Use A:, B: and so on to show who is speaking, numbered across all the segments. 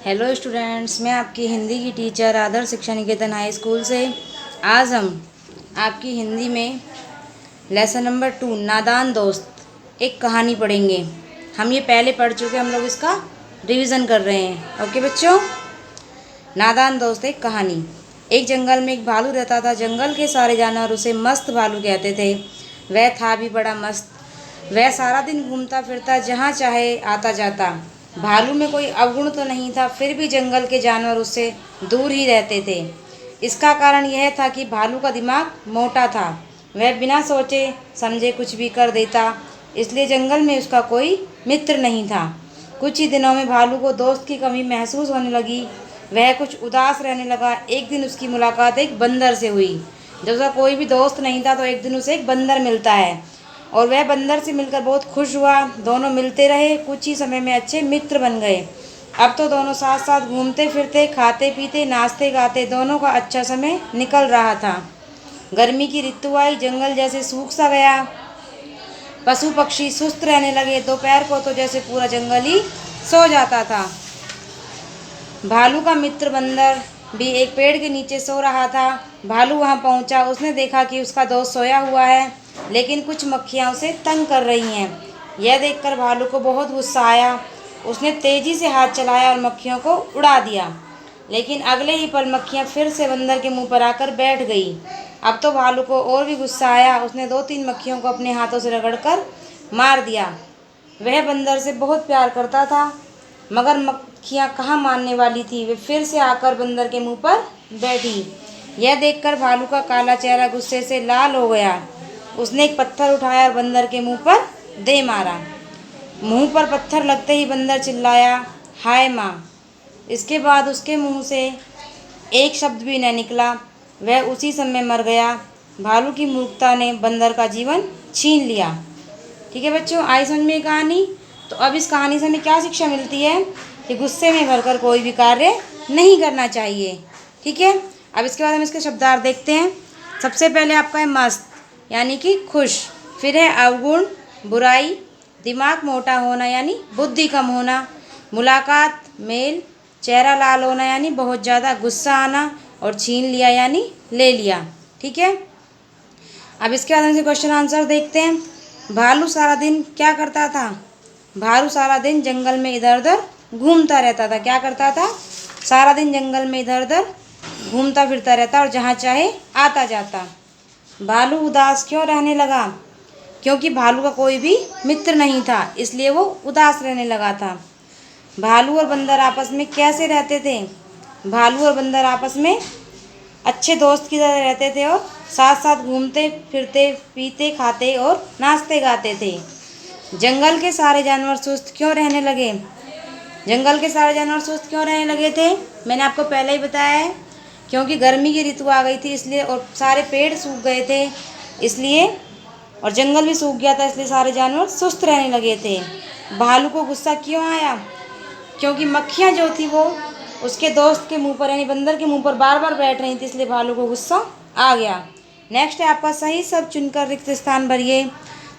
A: Hello students, मैं आपकी हिंदी की टीचर आदर्श शिक्षा निकेतन हाई स्कूल से। आज हम आपकी हिंदी में लेसन नंबर 2 नादान दोस्त एक कहानी पढ़ेंगे। हम ये पहले पढ़ चुके, हम लोग इसका रिवीजन कर रहे हैं। ओके बच्चों, नादान दोस्त एक कहानी। एक जंगल में एक भालू रहता था। जंगल के सारे जानवर उसे मस्त भालू कहते थे। वह था भी बड़ा मस्त। वह सारा दिन घूमता फिरता, जहाँ चाहे आता जाता। भालू में कोई अवगुण तो नहीं था, फिर भी जंगल के जानवर उससे दूर ही रहते थे। इसका कारण यह था कि भालू का दिमाग मोटा था। वह बिना सोचे समझे कुछ भी कर देता, इसलिए जंगल में उसका कोई मित्र नहीं था। कुछ ही दिनों में भालू को दोस्त की कमी महसूस होने लगी। वह कुछ उदास रहने लगा। एक दिन उसकी मुलाकात एक बंदर से हुई। जब उसका कोई भी दोस्त नहीं था तो एक दिन उसे एक बंदर मिलता है और वह बंदर से मिलकर बहुत खुश हुआ। दोनों मिलते रहे, कुछ ही समय में अच्छे मित्र बन गए। अब तो दोनों साथ साथ घूमते फिरते, खाते पीते, नाचते गाते, दोनों का अच्छा समय निकल रहा था। गर्मी की ऋतु आई, जंगल जैसे सूख सा गया। पशु पक्षी सुस्त रहने लगे। दोपहर को तो जैसे पूरा जंगल ही सो जाता था। भालू का मित्र बंदर भी एक पेड़ के नीचे सो रहा था। भालू वहां पहुंचा। उसने देखा कि उसका दोस्त सोया हुआ है, लेकिन कुछ मक्खियां उसे तंग कर रही हैं। यह देखकर भालू को बहुत गुस्सा आया। उसने तेजी से हाथ चलाया और मक्खियों को उड़ा दिया, लेकिन अगले ही पल मक्खियां फिर से बंदर के मुंह पर आकर बैठ गई। अब तो भालू को और भी गुस्सा आया। उसने 2-3 मक्खियों को अपने हाथों से रगड़कर मार दिया। वह बंदर से बहुत प्यार करता था, मगर मक्खियाँ कहाँ मानने वाली थी। वे फिर से आकर बंदर के मुंह पर बैठी। यह देखकर भालू का काला चेहरा गुस्से से लाल हो गया। उसने एक पत्थर उठाया और बंदर के मुंह पर दे मारा। मुंह पर पत्थर लगते ही बंदर चिल्लाया, हाय माँ। इसके बाद उसके मुंह से एक शब्द भी न निकला। वह उसी समय मर गया। भालू की मूर्खता ने बंदर का जीवन छीन लिया। ठीक है बच्चों, आई समझ में ये कहानी। तो अब इस कहानी से हमें क्या शिक्षा मिलती है कि गुस्से में भरकर कोई भी कार्य नहीं करना चाहिए। ठीक है, अब इसके बाद हम इसके शब्दार्थ देखते हैं। सबसे पहले आपका है मस्त, यानी कि खुश। फिर है अवगुण, बुराई। दिमाग मोटा होना यानी बुद्धि कम होना। मुलाकात, मेल। चेहरा लाल होना यानी बहुत ज़्यादा गुस्सा आना। और छीन लिया यानी ले लिया। ठीक है, अब इसके बाद हम इसे क्वेश्चन आंसर देखते हैं। भालू सारा दिन क्या करता था? भालू सारा दिन जंगल में इधर उधर घूमता रहता था। क्या करता था? सारा दिन जंगल में इधर उधर घूमता फिरता रहता और जहाँ चाहे आता जाता। भालू उदास क्यों रहने लगा? क्योंकि भालू का कोई भी मित्र नहीं था, इसलिए वो उदास रहने लगा था। भालू और बंदर आपस में कैसे रहते थे? भालू और बंदर आपस में अच्छे दोस्त की तरह रहते थे और साथ साथ घूमते फिरते, पीते खाते और नाचते गाते थे। जंगल के सारे जानवर सुस्त क्यों रहने लगे? जंगल के सारे जानवर सुस्त क्यों रहने लगे थे? मैंने आपको पहले ही बताया है, क्योंकि गर्मी की ऋतु आ गई थी इसलिए, और सारे पेड़ सूख गए थे इसलिए, और जंगल भी सूख गया था इसलिए सारे जानवर सुस्त रहने लगे थे। भालू को गुस्सा क्यों आया? क्योंकि मक्खियाँ जो थी वो उसके दोस्त के मुंह पर यानी बंदर के मुंह पर बार बार बैठ रही थी, इसलिए भालू को गुस्सा आ गया। नेक्स्ट है आपका सही सब चुनकर रिक्त स्थान भरिए।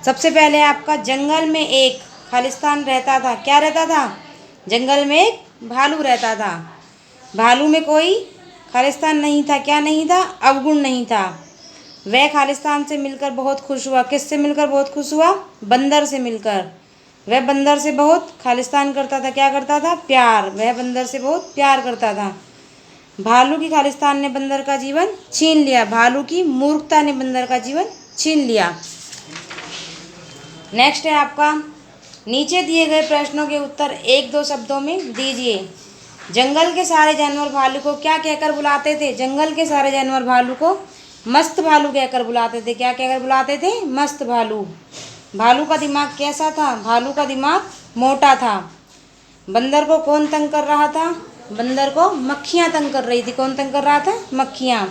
A: सबसे पहले आपका जंगल में एक खालिस्तान रहता था। क्या रहता था? जंगल में एक भालू रहता था। भालू में कोई खालिस्तान नहीं था। क्या नहीं था? अवगुण नहीं था। वह खालिस्तान से मिलकर बहुत खुश हुआ। किससे मिलकर बहुत खुश हुआ? बंदर से मिलकर। वह बंदर से बहुत खालिस्तान करता था। क्या करता था? प्यार। वह बंदर से बहुत प्यार करता था। भालू की खालिस्तान ने बंदर का जीवन छीन लिया। भालू की मूर्खता ने बंदर का जीवन छीन लिया। नेक्स्ट है आपका, नीचे दिए गए प्रश्नों के उत्तर 1-2 शब्दों में दीजिए। जंगल के सारे जानवर भालू को क्या कहकर बुलाते थे? जंगल के सारे जानवर भालू को मस्त भालू कहकर बुलाते थे। क्या कहकर बुलाते थे? मस्त भालू। भालू का दिमाग कैसा था? भालू का दिमाग मोटा था। बंदर को कौन तंग कर रहा था? बंदर को मक्खियाँ तंग कर रही थी। कौन तंग कर रहा था? मक्खियाँ।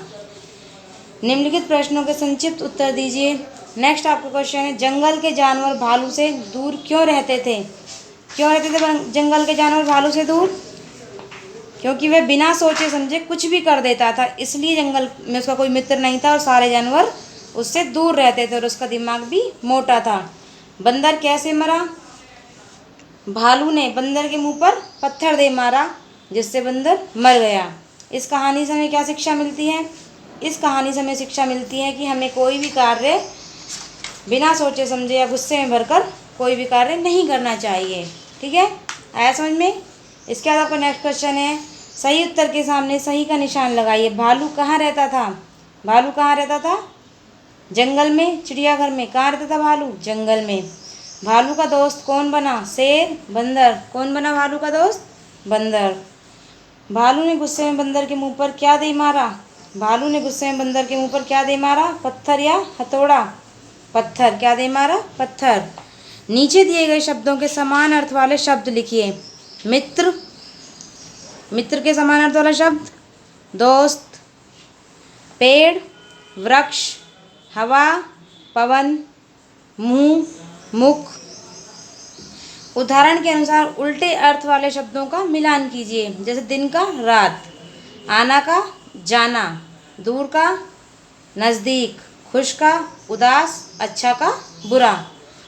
A: निम्नलिखित प्रश्नों के संक्षिप्त उत्तर दीजिए। नेक्स्ट आपका क्वेश्चन है, जंगल के जानवर भालू से दूर क्यों रहते थे? क्यों रहते थे जंगल के जानवर भालू से दूर? क्योंकि वह बिना सोचे समझे कुछ भी कर देता था, इसलिए जंगल में उसका कोई मित्र नहीं था और सारे जानवर उससे दूर रहते थे और उसका दिमाग भी मोटा था। बंदर कैसे मरा? भालू ने बंदर के मुंह पर पत्थर दे मारा। जिससे बंदर मर गया। इस कहानी से हमें क्या शिक्षा मिलती है? इस कहानी से हमें शिक्षा मिलती है कि हमें कोई भी कार्य बिना सोचे समझे या गुस्से में भरकर कोई भी कार्य नहीं करना चाहिए। ठीक है, आया समझ में? इसके बाद आपका नेक्स्ट क्वेश्चन है, सही उत्तर के सामने सही का निशान लगाइए। भालू कहाँ रहता था? भालू कहाँ रहता था? जंगल में, चिड़ियाघर में। कहाँ रहता था भालू? जंगल में। भालू का दोस्त कौन बना? शेर, बंदर। कौन बना भालू का दोस्त? बंदर। भालू ने गुस्से में बंदर के मुंह पर क्या दे मारा? भालू ने गुस्से में बंदर के मुंह पर क्या दे मारा? पत्थर या हथौड़ा? पत्थर। क्या दे मारा? पत्थर। नीचे दिए गए शब्दों के समान अर्थ वाले शब्द लिखिए। मित्र, मित्र के समान अर्थ वाला शब्द दोस्त। पेड़, वृक्ष, हवा, पवन, मुंह, मुख। उदाहरण के अनुसार उल्टे अर्थ वाले शब्दों का मिलान कीजिए। जैसे दिन का रात, आना का जाना, दूर का नज़दीक, खुश का उदास, अच्छा का बुरा।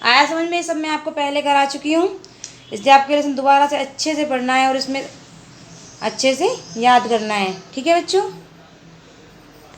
A: आया समझ में? ये सब मैं आपको पहले करा चुकी हूँ, इसलिए आपके लेसन दोबारा से अच्छे से पढ़ना है और इसमें अच्छे से याद करना है। ठीक है बच्चों?